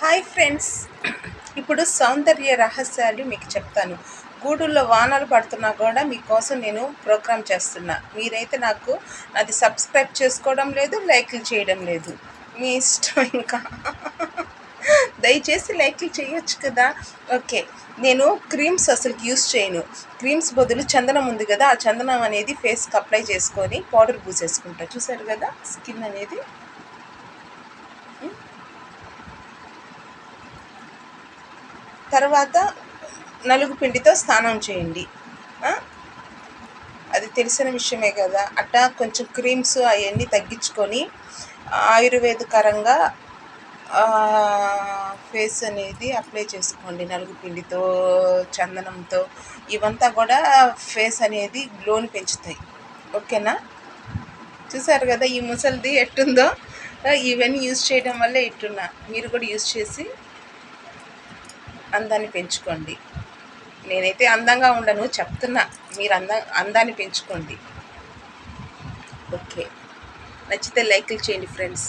Hi friends, ఇప్పుడు సౌందర్య రహస్యాలు మీకు చెప్తాను. గూడుల్లో వానలు పడుతున్నా కూడా మీకోసం నేను ప్రోగ్రామ్ చేస్తున్నా. మీరైతే నాది సబ్స్క్రైబ్ చేసుకోవడం లేదు, లైక్లు చేయడం లేదు. మీ ఇష్టం ఇంకా. దయచేసి లైక్లు చేయొచ్చు కదా. ఓకే, నేను క్రీమ్స్ అసలు యూస్ చేయను. క్రీమ్స్ బదులు చందనం ఉంది కదా, ఆ చందనం అనేది ఫేస్కి అప్లై చేసుకొని పౌడర్ పూసేసుకుంటా. చూసారు కదా స్కిన్ అనేది. తర్వాత నలుగు పిండితో స్నానం చేయండి. అది తెలిసిన విషయమే కదా. అట్టా కొంచెం క్రీమ్స్ అవన్నీ తగ్గించుకొని ఆయుర్వేదకరంగా ఫేస్ అనేది అప్లై చేసుకోండి. నలుగు పిండితో, చందనంతో, ఇవంతా కూడా ఫేస్ అనేది గ్లోని పెంచుతాయి. ఓకేనా? చూసారు కదా ఈ ముసలిది ఎట్టుందో. ఇవన్నీ యూజ్ చేయడం వల్ల ఎట్టున్నా. మీరు కూడా యూజ్ చేసి అందాన్ని పెంచుకోండి. నేనైతే అందంగా ఉండను, చెప్తున్నా. మీరు అందాన్ని పెంచుకోండి. ఓకే, నచ్చితే లైక్లు చేయండి ఫ్రెండ్స్.